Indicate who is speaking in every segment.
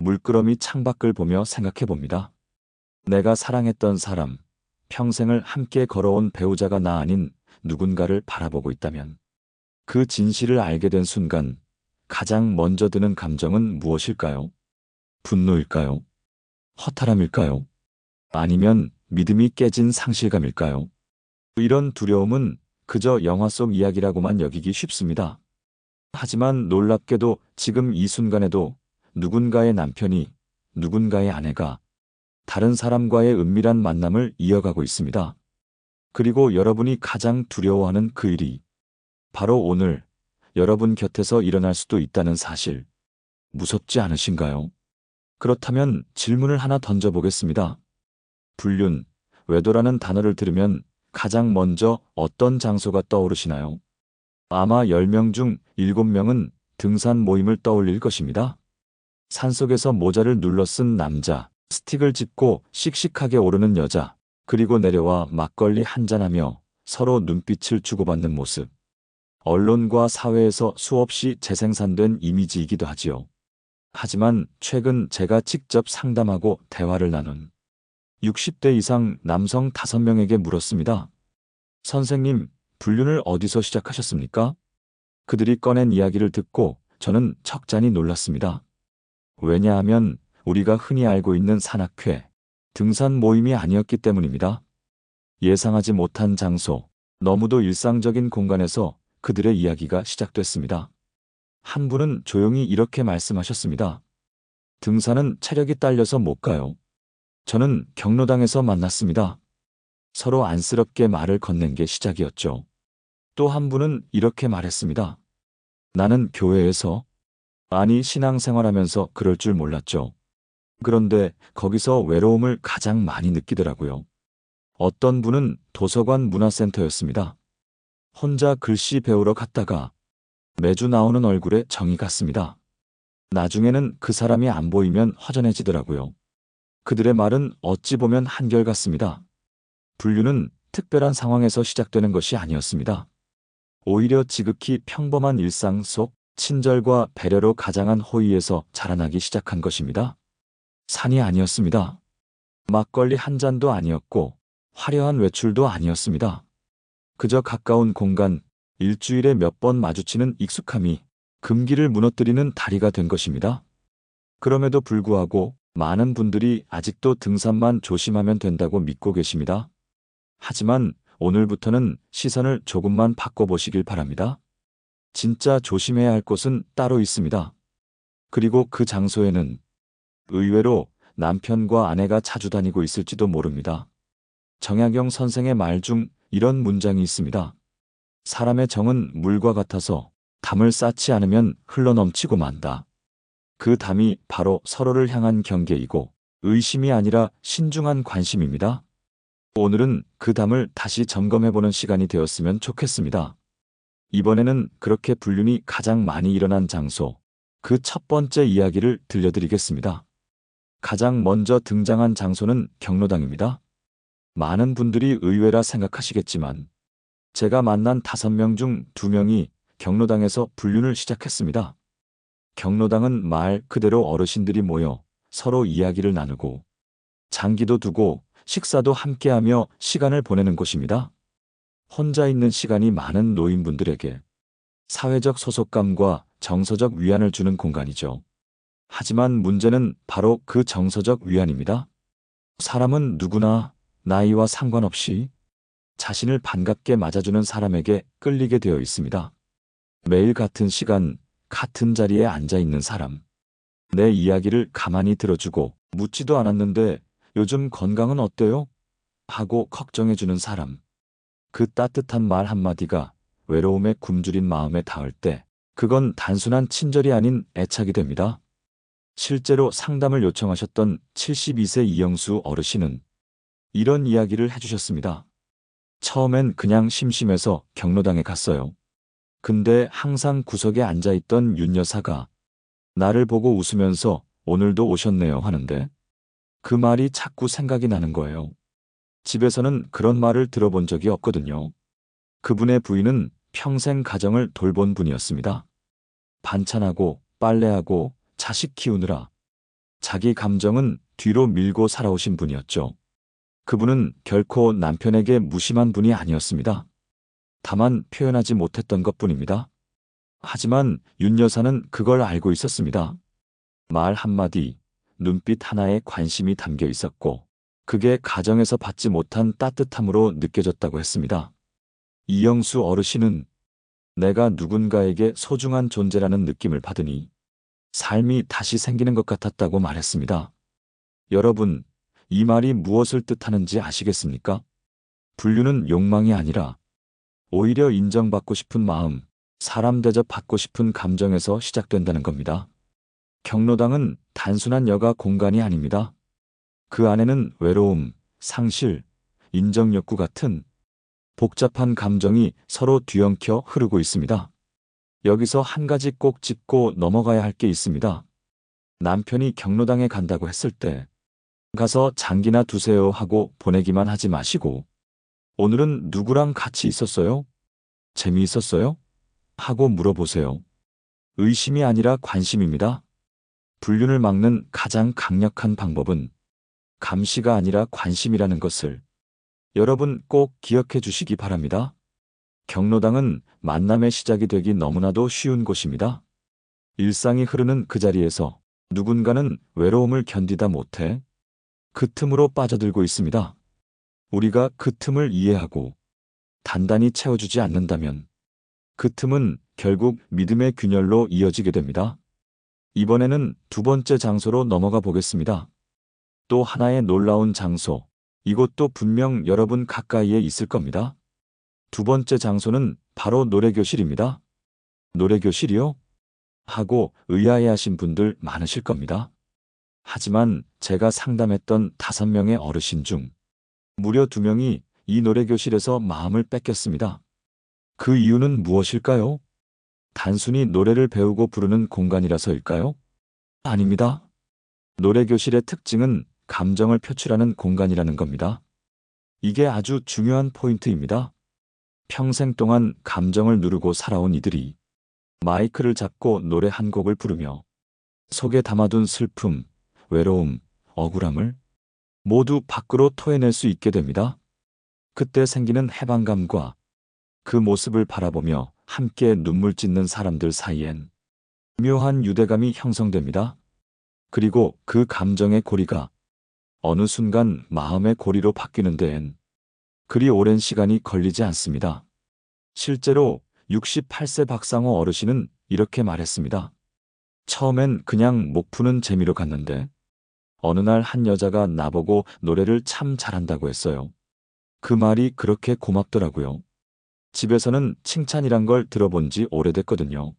Speaker 1: 물끄러미 창밖을 보며 생각해 봅니다. 내가 사랑했던 사람, 평생을 함께 걸어온 배우자가 나 아닌 누군가를 바라보고 있다면 그 진실을 알게 된 순간 가장 먼저 드는 감정은 무엇일까요? 분노일까요? 허탈함일까요? 아니면 믿음이 깨진 상실감일까요? 이런 두려움은 그저 영화 속 이야기라고만 여기기 쉽습니다. 하지만 놀랍게도 지금 이 순간에도 누군가의 남편이, 누군가의 아내가 다른 사람과의 은밀한 만남을 이어가고 있습니다. 그리고 여러분이 가장 두려워하는 그 일이 바로 오늘 여러분 곁에서 일어날 수도 있다는 사실, 무섭지 않으신가요? 그렇다면 질문을 하나 던져보겠습니다. 불륜, 외도라는 단어를 들으면 가장 먼저 어떤 장소가 떠오르시나요? 아마 10명 중 7명은 등산 모임을 떠올릴 것입니다. 산속에서 모자를 눌러 쓴 남자, 스틱을 짚고 씩씩하게 오르는 여자, 그리고 내려와 막걸리 한잔하며 서로 눈빛을 주고받는 모습. 언론과 사회에서 수없이 재생산된 이미지이기도 하지요. 하지만 최근 제가 직접 상담하고 대화를 나눈 60대 이상 남성 5명에게 물었습니다. 선생님, 불륜을 어디서 시작하셨습니까? 그들이 꺼낸 이야기를 듣고 저는 척잔히 놀랐습니다. 왜냐하면 우리가 흔히 알고 있는 산악회, 등산 모임이 아니었기 때문입니다. 예상하지 못한 장소, 너무도 일상적인 공간에서 그들의 이야기가 시작됐습니다. 한 분은 조용히 이렇게 말씀하셨습니다. 등산은 체력이 딸려서 못 가요. 저는 경로당에서 만났습니다. 서로 안쓰럽게 말을 건넨 게 시작이었죠. 또 한 분은 이렇게 말했습니다. 나는 교회에서, 아니 신앙생활하면서 그럴 줄 몰랐죠. 그런데 거기서 외로움을 가장 많이 느끼더라고요. 어떤 분은 도서관 문화센터였습니다. 혼자 글씨 배우러 갔다가 매주 나오는 얼굴에 정이 갔습니다. 나중에는 그 사람이 안 보이면 허전해지더라고요. 그들의 말은 어찌 보면 한결같습니다. 불륜은 특별한 상황에서 시작되는 것이 아니었습니다. 오히려 지극히 평범한 일상 속 친절과 배려로 가장한 호의에서 자라나기 시작한 것입니다. 산이 아니었습니다. 막걸리 한 잔도 아니었고 화려한 외출도 아니었습니다. 그저 가까운 공간, 일주일에 몇 번 마주치는 익숙함이 금기를 무너뜨리는 다리가 된 것입니다. 그럼에도 불구하고 많은 분들이 아직도 등산만 조심하면 된다고 믿고 계십니다. 하지만 오늘부터는 시선을 조금만 바꿔보시길 바랍니다. 진짜 조심해야 할 곳은 따로 있습니다. 그리고 그 장소에는 의외로 남편과 아내가 자주 다니고 있을지도 모릅니다. 정약용 선생의 말 중 이런 문장이 있습니다. 사람의 정은 물과 같아서 담을 쌓지 않으면 흘러넘치고 만다. 그 담이 바로 서로를 향한 경계이고 의심이 아니라 신중한 관심입니다. 오늘은 그 담을 다시 점검해보는 시간이 되었으면 좋겠습니다. 이번에는 그렇게 불륜이 가장 많이 일어난 장소, 그 첫 번째 이야기를 들려드리겠습니다. 가장 먼저 등장한 장소는 경로당입니다. 많은 분들이 의외라 생각하시겠지만 제가 만난 5명 중 2명이 경로당에서 불륜을 시작했습니다. 경로당은 말 그대로 어르신들이 모여 서로 이야기를 나누고 장기도 두고 식사도 함께하며 시간을 보내는 곳입니다. 혼자 있는 시간이 많은 노인분들에게 사회적 소속감과 정서적 위안을 주는 공간이죠. 하지만 문제는 바로 그 정서적 위안입니다. 사람은 누구나 나이와 상관없이 자신을 반갑게 맞아주는 사람에게 끌리게 되어 있습니다. 매일 같은 시간, 같은 자리에 앉아 있는 사람. 내 이야기를 가만히 들어주고 묻지도 않았는데 요즘 건강은 어때요? 하고 걱정해주는 사람. 그 따뜻한 말 한마디가 외로움에 굶주린 마음에 닿을 때 그건 단순한 친절이 아닌 애착이 됩니다. 실제로 상담을 요청하셨던 72세 이영수 어르신은 이런 이야기를 해주셨습니다. 처음엔 그냥 심심해서 경로당에 갔어요. 근데 항상 구석에 앉아있던 윤 여사가 나를 보고 웃으면서 오늘도 오셨네요 하는데 그 말이 자꾸 생각이 나는 거예요. 집에서는 그런 말을 들어본 적이 없거든요. 그분의 부인은 평생 가정을 돌본 분이었습니다. 반찬하고 빨래하고 자식 키우느라 자기 감정은 뒤로 밀고 살아오신 분이었죠. 그분은 결코 남편에게 무심한 분이 아니었습니다. 다만 표현하지 못했던 것뿐입니다. 하지만 윤 여사는 그걸 알고 있었습니다. 말 한마디, 눈빛 하나에 관심이 담겨 있었고, 그게 가정에서 받지 못한 따뜻함으로 느껴졌다고 했습니다. 이영수 어르신은 내가 누군가에게 소중한 존재라는 느낌을 받으니 삶이 다시 생기는 것 같았다고 말했습니다. 여러분, 이 말이 무엇을 뜻하는지 아시겠습니까? 불륜은 욕망이 아니라 오히려 인정받고 싶은 마음, 사람 대접받고 싶은 감정에서 시작된다는 겁니다. 경로당은 단순한 여가 공간이 아닙니다. 그 안에는 외로움, 상실, 인정욕구 같은 복잡한 감정이 서로 뒤엉켜 흐르고 있습니다. 여기서 한 가지 꼭 짚고 넘어가야 할 게 있습니다. 남편이 경로당에 간다고 했을 때 가서 장기나 두세요 하고 보내기만 하지 마시고 오늘은 누구랑 같이 있었어요? 재미있었어요? 하고 물어보세요. 의심이 아니라 관심입니다. 불륜을 막는 가장 강력한 방법은 감시가 아니라 관심이라는 것을 여러분 꼭 기억해 주시기 바랍니다. 경로당은 만남의 시작이 되기 너무나도 쉬운 곳입니다. 일상이 흐르는 그 자리에서 누군가는 외로움을 견디다 못해 그 틈으로 빠져들고 있습니다. 우리가 그 틈을 이해하고 단단히 채워주지 않는다면 그 틈은 결국 믿음의 균열로 이어지게 됩니다. 이번에는 두 번째 장소로 넘어가 보겠습니다. 또 하나의 놀라운 장소, 이곳도 분명 여러분 가까이에 있을 겁니다. 두 번째 장소는 바로 노래교실입니다. 노래교실이요? 하고 의아해하신 분들 많으실 겁니다. 하지만 제가 상담했던 5명의 어르신 중 무려 2명이 이 노래교실에서 마음을 뺏겼습니다. 그 이유는 무엇일까요? 단순히 노래를 배우고 부르는 공간이라서일까요? 아닙니다. 노래교실의 특징은 감정을 표출하는 공간이라는 겁니다. 이게 아주 중요한 포인트입니다. 평생 동안 감정을 누르고 살아온 이들이 마이크를 잡고 노래 한 곡을 부르며 속에 담아둔 슬픔, 외로움, 억울함을 모두 밖으로 토해낼 수 있게 됩니다. 그때 생기는 해방감과 그 모습을 바라보며 함께 눈물 찢는 사람들 사이엔 묘한 유대감이 형성됩니다. 그리고 그 감정의 고리가 어느 순간 마음의 고리로 바뀌는 데엔 그리 오랜 시간이 걸리지 않습니다. 실제로 68세 박상호 어르신은 이렇게 말했습니다. 처음엔 그냥 목 푸는 재미로 갔는데 어느 날 한 여자가 나보고 노래를 참 잘한다고 했어요. 그 말이 그렇게 고맙더라고요. 집에서는 칭찬이란 걸 들어본 지 오래됐거든요.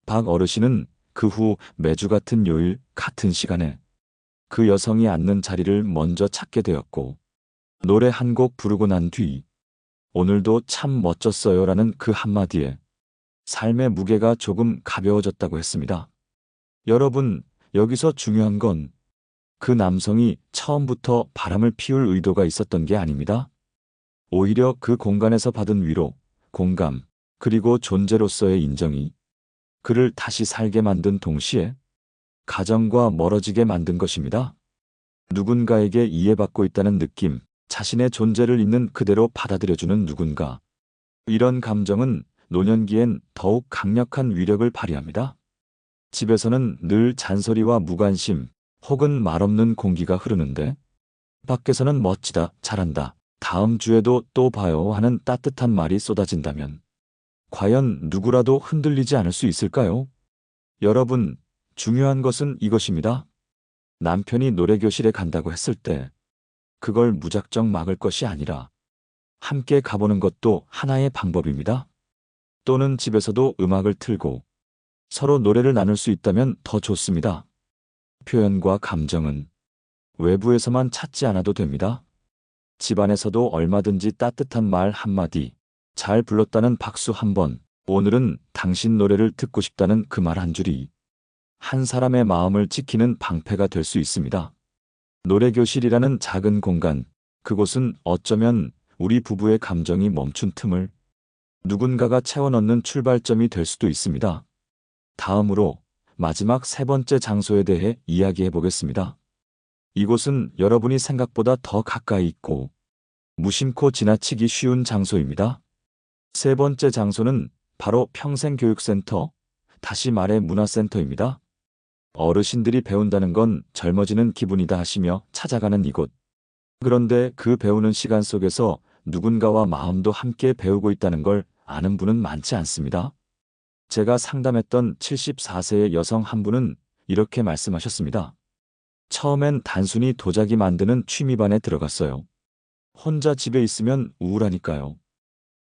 Speaker 1: 박 어르신은 그 후 매주 같은 요일 같은 시간에 그 여성이 앉는 자리를 먼저 찾게 되었고 노래 한 곡 부르고 난 뒤 오늘도 참 멋졌어요라는 그 한마디에 삶의 무게가 조금 가벼워졌다고 했습니다. 여러분, 여기서 중요한 건 그 남성이 처음부터 바람을 피울 의도가 있었던 게 아닙니다. 오히려 그 공간에서 받은 위로, 공감, 그리고 존재로서의 인정이 그를 다시 살게 만든 동시에 가정과 멀어지게 만든 것입니다. 누군가에게 이해받고 있다는 느낌, 자신의 존재를 있는 그대로 받아들여주는 누군가. 이런 감정은 노년기엔 더욱 강력한 위력을 발휘합니다. 집에서는 늘 잔소리와 무관심, 혹은 말없는 공기가 흐르는데 밖에서는 멋지다, 잘한다, 다음 주에도 또 봐요 하는 따뜻한 말이 쏟아진다면 과연 누구라도 흔들리지 않을 수 있을까요? 여러분, 중요한 것은 이것입니다. 남편이 노래교실에 간다고 했을 때 그걸 무작정 막을 것이 아니라 함께 가보는 것도 하나의 방법입니다. 또는 집에서도 음악을 틀고 서로 노래를 나눌 수 있다면 더 좋습니다. 표현과 감정은 외부에서만 찾지 않아도 됩니다. 집안에서도 얼마든지 따뜻한 말 한마디, 잘 불렀다는 박수 한 번, 오늘은 당신 노래를 듣고 싶다는 그 말 한 줄이 한 사람의 마음을 지키는 방패가 될 수 있습니다. 노래교실이라는 작은 공간, 그곳은 어쩌면 우리 부부의 감정이 멈춘 틈을 누군가가 채워넣는 출발점이 될 수도 있습니다. 다음으로 마지막 세 번째 장소에 대해 이야기해 보겠습니다. 이곳은 여러분이 생각보다 더 가까이 있고 무심코 지나치기 쉬운 장소입니다. 세 번째 장소는 바로 평생교육센터, 다시 말해 문화센터입니다. 어르신들이 배운다는 건 젊어지는 기분이다 하시며 찾아가는 이곳. 그런데 그 배우는 시간 속에서 누군가와 마음도 함께 배우고 있다는 걸 아는 분은 많지 않습니다. 제가 상담했던 74세의 여성 한 분은 이렇게 말씀하셨습니다. 처음엔 단순히 도자기 만드는 취미반에 들어갔어요. 혼자 집에 있으면 우울하니까요.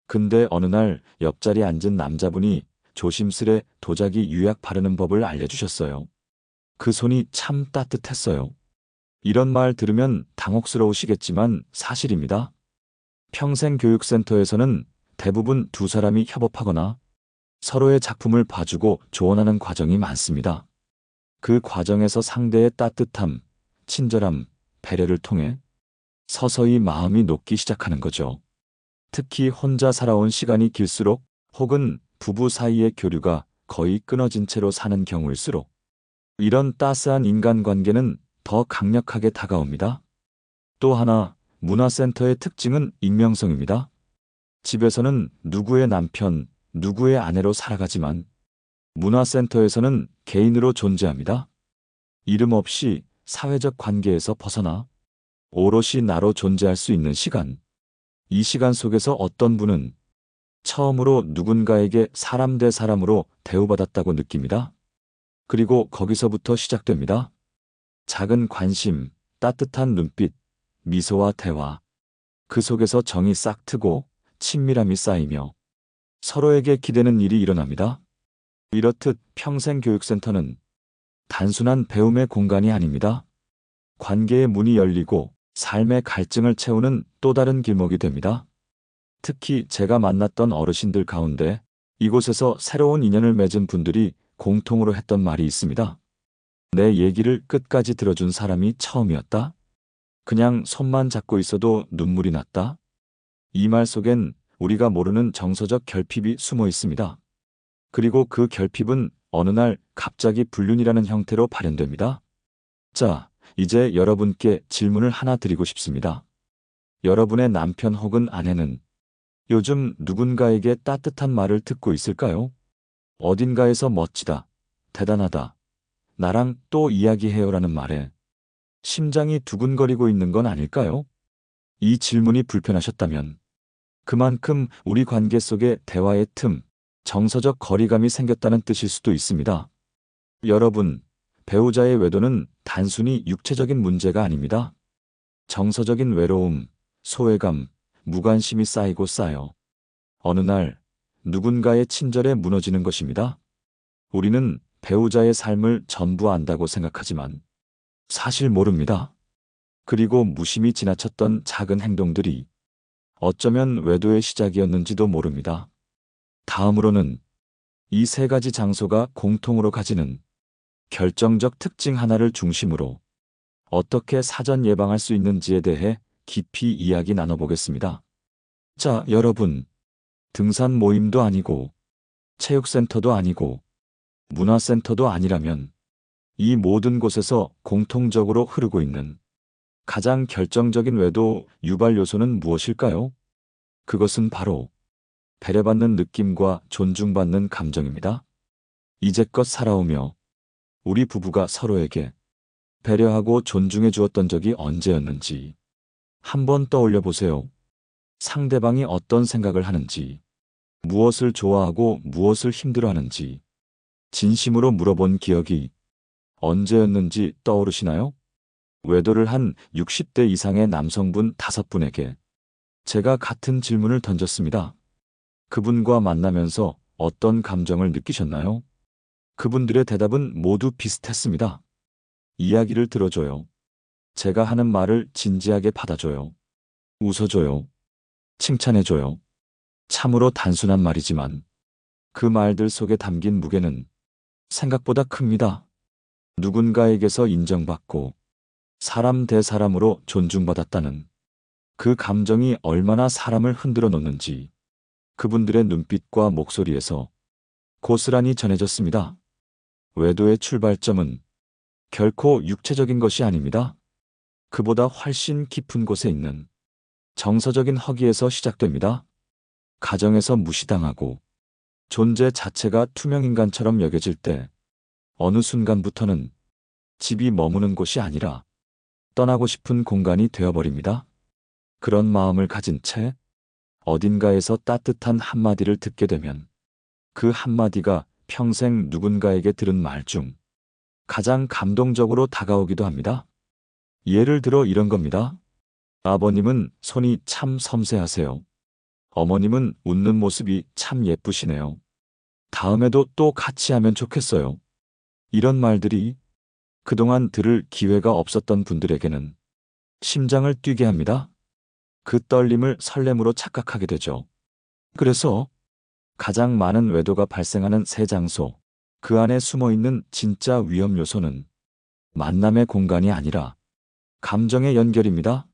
Speaker 1: 근데 어느 날 옆자리에 앉은 남자분이 조심스레 도자기 유약 바르는 법을 알려주셨어요. 그 손이 참 따뜻했어요. 이런 말 들으면 당혹스러우시겠지만 사실입니다. 평생교육센터에서는 대부분 두 사람이 협업하거나 서로의 작품을 봐주고 조언하는 과정이 많습니다. 그 과정에서 상대의 따뜻함, 친절함, 배려를 통해 서서히 마음이 녹기 시작하는 거죠. 특히 혼자 살아온 시간이 길수록 혹은 부부 사이의 교류가 거의 끊어진 채로 사는 경우일수록 이런 따스한 인간관계는 더 강력하게 다가옵니다. 또 하나, 문화센터의 특징은 익명성입니다. 집에서는 누구의 남편, 누구의 아내로 살아가지만 문화센터에서는 개인으로 존재합니다. 이름 없이 사회적 관계에서 벗어나 오롯이 나로 존재할 수 있는 시간. 이 시간 속에서 어떤 분은 처음으로 누군가에게 사람 대 사람으로 대우받았다고 느낍니다. 그리고 거기서부터 시작됩니다. 작은 관심, 따뜻한 눈빛, 미소와 대화. 그 속에서 정이 싹 트고 친밀함이 쌓이며 서로에게 기대는 일이 일어납니다. 이렇듯 평생교육센터는 단순한 배움의 공간이 아닙니다. 관계의 문이 열리고 삶의 갈증을 채우는 또 다른 길목이 됩니다. 특히 제가 만났던 어르신들 가운데 이곳에서 새로운 인연을 맺은 분들이 공통으로 했던 말이 있습니다. 내 얘기를 끝까지 들어준 사람이 처음이었다. 그냥 손만 잡고 있어도 눈물이 났다. 이 말 속엔 우리가 모르는 정서적 결핍이 숨어 있습니다. 그리고 그 결핍은 어느 날 갑자기 불륜이라는 형태로 발현됩니다. 자, 이제 여러분께 질문을 하나 드리고 싶습니다. 여러분의 남편 혹은 아내는 요즘 누군가에게 따뜻한 말을 듣고 있을까요? 어딘가에서 멋지다, 대단하다, 나랑 또 이야기해요라는 말에 심장이 두근거리고 있는 건 아닐까요? 이 질문이 불편하셨다면 그만큼 우리 관계 속에 대화의 틈, 정서적 거리감이 생겼다는 뜻일 수도 있습니다. 여러분, 배우자의 외도는 단순히 육체적인 문제가 아닙니다. 정서적인 외로움, 소외감, 무관심이 쌓이고 쌓여 어느 날 누군가의 친절에 무너지는 것입니다. 우리는 배우자의 삶을 전부 안다고 생각하지만 사실 모릅니다. 그리고 무심히 지나쳤던 작은 행동들이 어쩌면 외도의 시작이었는지도 모릅니다. 다음으로는 이 세 가지 장소가 공통으로 가지는 결정적 특징 하나를 중심으로 어떻게 사전 예방할 수 있는지에 대해 깊이 이야기 나눠보겠습니다. 자, 여러분, 등산 모임도 아니고 체육센터도 아니고 문화센터도 아니라면 이 모든 곳에서 공통적으로 흐르고 있는 가장 결정적인 외도 유발 요소는 무엇일까요? 그것은 바로 배려받는 느낌과 존중받는 감정입니다. 이제껏 살아오며 우리 부부가 서로에게 배려하고 존중해 주었던 적이 언제였는지 한번 떠올려 보세요. 상대방이 어떤 생각을 하는지, 무엇을 좋아하고 무엇을 힘들어하는지 진심으로 물어본 기억이 언제였는지 떠오르시나요? 외도를 한 60대 이상의 남성분 5분에게 제가 같은 질문을 던졌습니다. 그분과 만나면서 어떤 감정을 느끼셨나요? 그분들의 대답은 모두 비슷했습니다. 이야기를 들어줘요. 제가 하는 말을 진지하게 받아줘요. 웃어줘요. 칭찬해줘요. 참으로 단순한 말이지만 그 말들 속에 담긴 무게는 생각보다 큽니다. 누군가에게서 인정받고 사람 대 사람으로 존중받았다는 그 감정이 얼마나 사람을 흔들어 놓는지 그분들의 눈빛과 목소리에서 고스란히 전해졌습니다. 외도의 출발점은 결코 육체적인 것이 아닙니다. 그보다 훨씬 깊은 곳에 있는 정서적인 허기에서 시작됩니다. 가정에서 무시당하고 존재 자체가 투명인간처럼 여겨질 때 어느 순간부터는 집이 머무는 곳이 아니라 떠나고 싶은 공간이 되어버립니다. 그런 마음을 가진 채 어딘가에서 따뜻한 한마디를 듣게 되면 그 한마디가 평생 누군가에게 들은 말 중 가장 감동적으로 다가오기도 합니다. 예를 들어 이런 겁니다. 아버님은 손이 참 섬세하세요. 어머님은 웃는 모습이 참 예쁘시네요. 다음에도 또 같이 하면 좋겠어요. 이런 말들이 그동안 들을 기회가 없었던 분들에게는 심장을 뛰게 합니다. 그 떨림을 설렘으로 착각하게 되죠. 그래서 가장 많은 외도가 발생하는 세 장소, 그 안에 숨어있는 진짜 위험 요소는 만남의 공간이 아니라 감정의 연결입니다.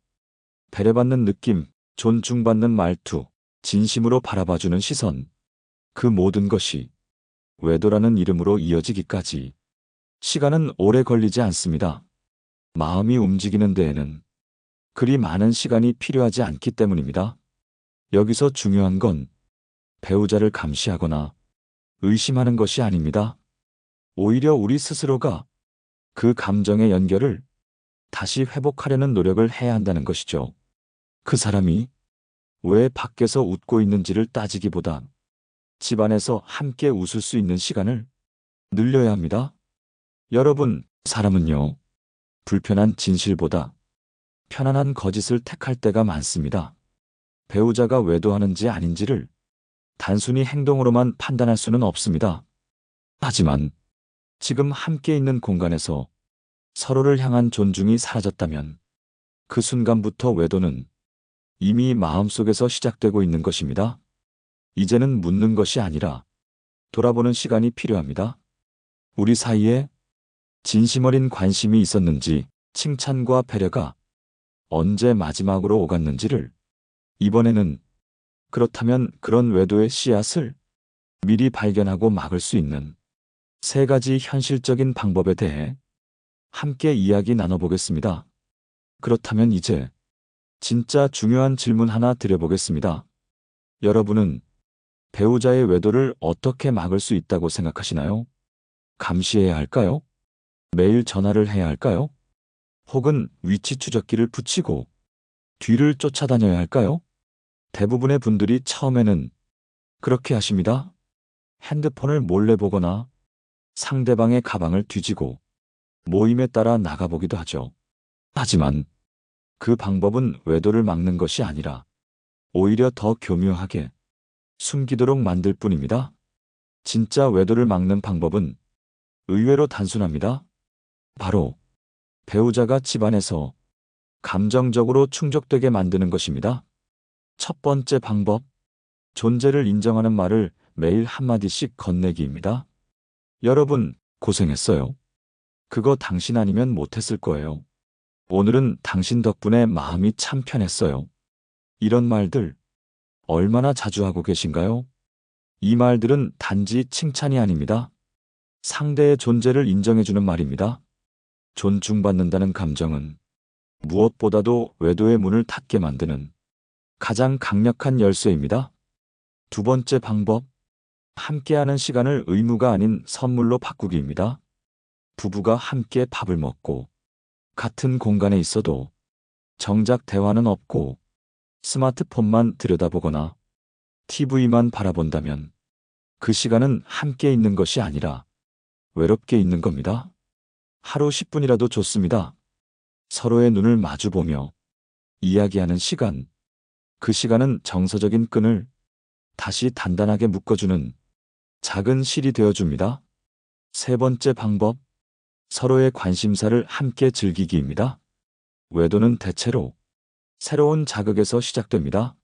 Speaker 1: 배려받는 느낌, 존중받는 말투, 진심으로 바라봐주는 시선, 그 모든 것이 외도라는 이름으로 이어지기까지 시간은 오래 걸리지 않습니다. 마음이 움직이는 데에는 그리 많은 시간이 필요하지 않기 때문입니다. 여기서 중요한 건 배우자를 감시하거나 의심하는 것이 아닙니다. 오히려 우리 스스로가 그 감정의 연결을 다시 회복하려는 노력을 해야 한다는 것이죠. 그 사람이 왜 밖에서 웃고 있는지를 따지기보다 집안에서 함께 웃을 수 있는 시간을 늘려야 합니다. 여러분, 사람은요, 불편한 진실보다 편안한 거짓을 택할 때가 많습니다. 배우자가 외도하는지 아닌지를 단순히 행동으로만 판단할 수는 없습니다. 하지만 지금 함께 있는 공간에서 서로를 향한 존중이 사라졌다면 그 순간부터 외도는 이미 마음속에서 시작되고 있는 것입니다. 이제는 묻는 것이 아니라 돌아보는 시간이 필요합니다. 우리 사이에 진심 어린 관심이 있었는지, 칭찬과 배려가 언제 마지막으로 오갔는지를, 이번에는 그렇다면 그런 외도의 씨앗을 미리 발견하고 막을 수 있는 세 가지 현실적인 방법에 대해 함께 이야기 나눠보겠습니다. 그렇다면 이제 진짜 중요한 질문 하나 드려보겠습니다. 여러분은 배우자의 외도를 어떻게 막을 수 있다고 생각하시나요? 감시해야 할까요? 매일 전화를 해야 할까요? 혹은 위치 추적기를 붙이고 뒤를 쫓아다녀야 할까요? 대부분의 분들이 처음에는 그렇게 하십니다. 핸드폰을 몰래 보거나 상대방의 가방을 뒤지고 모임에 따라 나가보기도 하죠. 하지만 그 방법은 외도를 막는 것이 아니라 오히려 더 교묘하게 숨기도록 만들 뿐입니다. 진짜 외도를 막는 방법은 의외로 단순합니다. 바로 배우자가 집안에서 감정적으로 충족되게 만드는 것입니다. 첫 번째 방법, 존재를 인정하는 말을 매일 한마디씩 건네기입니다. 여러분, 고생했어요. 그거 당신 아니면 못했을 거예요. 오늘은 당신 덕분에 마음이 참 편했어요. 이런 말들 얼마나 자주 하고 계신가요? 이 말들은 단지 칭찬이 아닙니다. 상대의 존재를 인정해주는 말입니다. 존중받는다는 감정은 무엇보다도 외도의 문을 닫게 만드는 가장 강력한 열쇠입니다. 두 번째 방법, 함께하는 시간을 의무가 아닌 선물로 바꾸기입니다. 부부가 함께 밥을 먹고 같은 공간에 있어도 정작 대화는 없고 스마트폰만 들여다보거나 TV만 바라본다면 그 시간은 함께 있는 것이 아니라 외롭게 있는 겁니다. 하루 10분이라도 좋습니다. 서로의 눈을 마주보며 이야기하는 시간, 그 시간은 정서적인 끈을 다시 단단하게 묶어주는 작은 실이 되어줍니다. 세 번째 방법, 서로의 관심사를 함께 즐기기입니다. 외도는 대체로 새로운 자극에서 시작됩니다.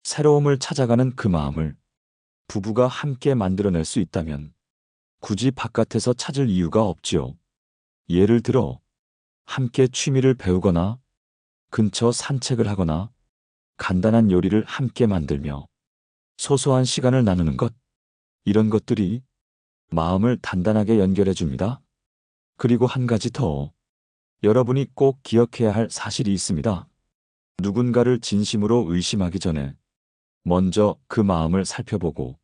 Speaker 1: 새로움을 찾아가는 그 마음을 부부가 함께 만들어낼 수 있다면 굳이 바깥에서 찾을 이유가 없지요. 예를 들어 함께 취미를 배우거나 근처 산책을 하거나 간단한 요리를 함께 만들며 소소한 시간을 나누는 것, 이런 것들이 마음을 단단하게 연결해 줍니다. 그리고 한 가지 더. 여러분이 꼭 기억해야 할 사실이 있습니다. 누군가를 진심으로 의심하기 전에 먼저 그 마음을 살펴보고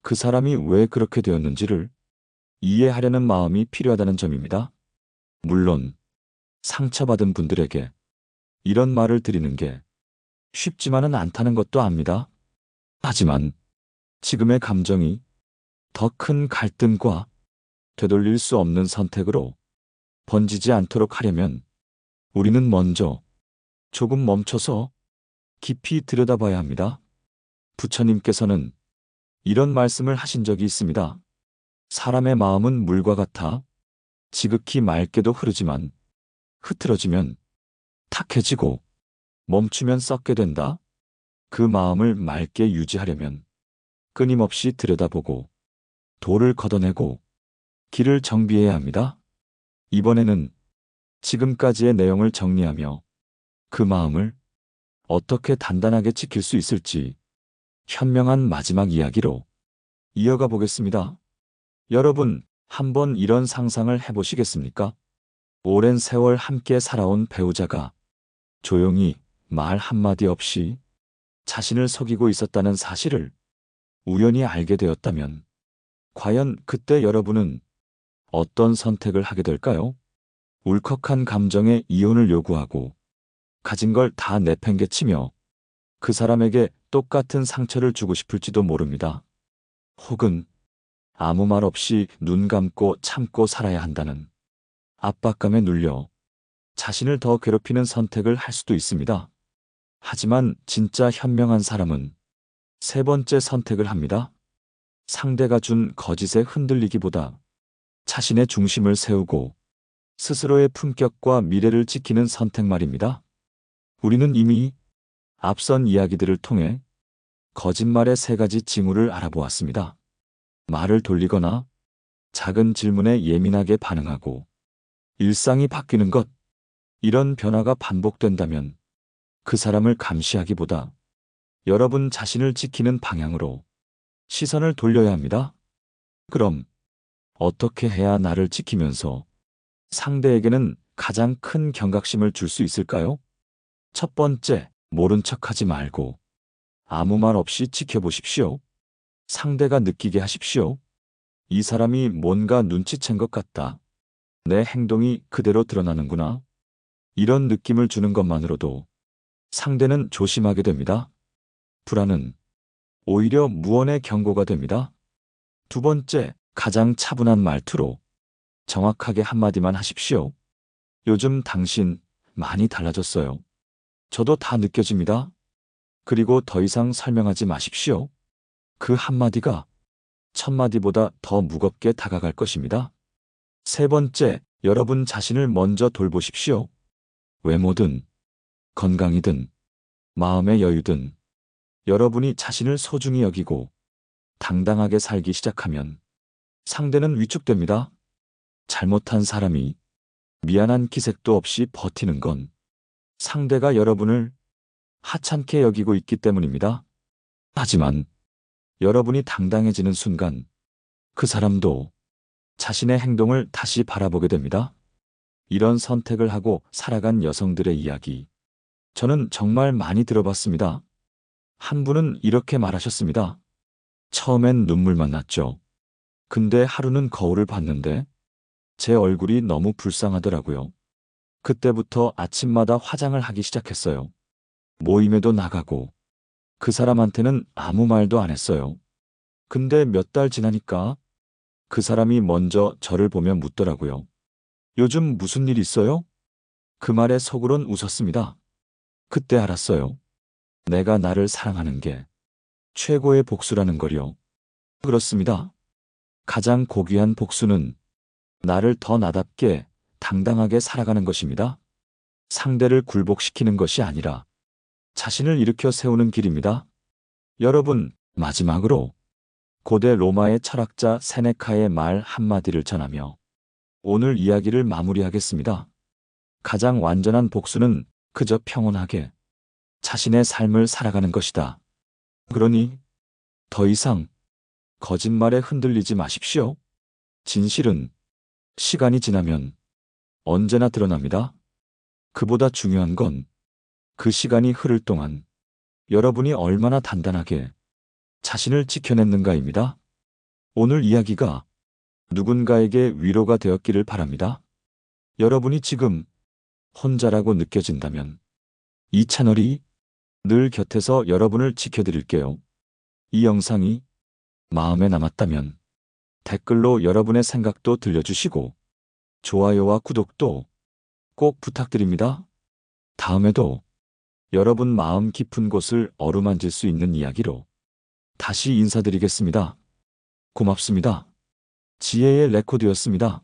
Speaker 1: 그 사람이 왜 그렇게 되었는지를 이해하려는 마음이 필요하다는 점입니다. 물론 상처받은 분들에게 이런 말을 드리는 게 쉽지만은 않다는 것도 압니다. 하지만 지금의 감정이 더 큰 갈등과 되돌릴 수 없는 선택으로 번지지 않도록 하려면 우리는 먼저 조금 멈춰서 깊이 들여다봐야 합니다. 부처님께서는 이런 말씀을 하신 적이 있습니다. 사람의 마음은 물과 같아 지극히 맑게도 흐르지만 흐트러지면 탁해지고 멈추면 썩게 된다. 그 마음을 맑게 유지하려면 끊임없이 들여다보고 돌을 걷어내고 길을 정비해야 합니다. 이번에는 지금까지의 내용을 정리하며 그 마음을 어떻게 단단하게 지킬 수 있을지 현명한 마지막 이야기로 이어가 보겠습니다. 여러분, 한번 이런 상상을 해보시겠습니까? 오랜 세월 함께 살아온 배우자가 조용히 말 한마디 없이 자신을 속이고 있었다는 사실을 우연히 알게 되었다면, 과연 그때 여러분은 어떤 선택을 하게 될까요? 울컥한 감정에 이혼을 요구하고 가진 걸 다 내팽개치며 그 사람에게 똑같은 상처를 주고 싶을지도 모릅니다. 혹은 아무 말 없이 눈 감고 참고 살아야 한다는 압박감에 눌려 자신을 더 괴롭히는 선택을 할 수도 있습니다. 하지만 진짜 현명한 사람은 세 번째 선택을 합니다. 상대가 준 거짓에 흔들리기보다 자신의 중심을 세우고 스스로의 품격과 미래를 지키는 선택 말입니다. 우리는 이미 앞선 이야기들을 통해 거짓말의 세 가지 징후를 알아보았습니다. 말을 돌리거나 작은 질문에 예민하게 반응하고 일상이 바뀌는 것, 이런 변화가 반복된다면 그 사람을 감시하기보다 여러분 자신을 지키는 방향으로 시선을 돌려야 합니다. 그럼 어떻게 해야 나를 지키면서 상대에게는 가장 큰 경각심을 줄 수 있을까요? 첫 번째, 모른 척하지 말고 아무 말 없이 지켜보십시오. 상대가 느끼게 하십시오. 이 사람이 뭔가 눈치챈 것 같다. 내 행동이 그대로 드러나는구나. 이런 느낌을 주는 것만으로도 상대는 조심하게 됩니다. 불안은 오히려 무언의 경고가 됩니다. 두 번째, 가장 차분한 말투로 정확하게 한마디만 하십시오. 요즘 당신 많이 달라졌어요. 저도 다 느껴집니다. 그리고 더 이상 설명하지 마십시오. 그 한마디가 천마디보다 더 무겁게 다가갈 것입니다. 세 번째, 여러분 자신을 먼저 돌보십시오. 외모든, 건강이든, 마음의 여유든, 여러분이 자신을 소중히 여기고 당당하게 살기 시작하면 상대는 위축됩니다. 잘못한 사람이 미안한 기색도 없이 버티는 건 상대가 여러분을 하찮게 여기고 있기 때문입니다. 하지만 여러분이 당당해지는 순간 그 사람도 자신의 행동을 다시 바라보게 됩니다. 이런 선택을 하고 살아간 여성들의 이야기, 저는 정말 많이 들어봤습니다. 한 분은 이렇게 말하셨습니다. 처음엔 눈물만 났죠. 근데 하루는 거울을 봤는데 제 얼굴이 너무 불쌍하더라고요. 그때부터 아침마다 화장을 하기 시작했어요. 모임에도 나가고 그 사람한테는 아무 말도 안 했어요. 근데 몇 달 지나니까 그 사람이 먼저 저를 보며 묻더라고요. 요즘 무슨 일 있어요? 그 말에 속으론 웃었습니다. 그때 알았어요. 내가 나를 사랑하는 게 최고의 복수라는 걸요. 그렇습니다. 가장 고귀한 복수는 나를 더 나답게 당당하게 살아가는 것입니다. 상대를 굴복시키는 것이 아니라 자신을 일으켜 세우는 길입니다. 여러분, 마지막으로 고대 로마의 철학자 세네카의 말 한마디를 전하며 오늘 이야기를 마무리하겠습니다. 가장 완전한 복수는 그저 평온하게 자신의 삶을 살아가는 것이다. 그러니 더 이상 거짓말에 흔들리지 마십시오. 진실은 시간이 지나면 언제나 드러납니다. 그보다 중요한 건 그 시간이 흐를 동안 여러분이 얼마나 단단하게 자신을 지켜냈는가입니다. 오늘 이야기가 누군가에게 위로가 되었기를 바랍니다. 여러분이 지금 혼자라고 느껴진다면 이 채널이 늘 곁에서 여러분을 지켜드릴게요. 이 영상이 마음에 남았다면 댓글로 여러분의 생각도 들려주시고 좋아요와 구독도 꼭 부탁드립니다. 다음에도 여러분 마음 깊은 곳을 어루만질 수 있는 이야기로 다시 인사드리겠습니다. 고맙습니다. 지혜의 레코드였습니다.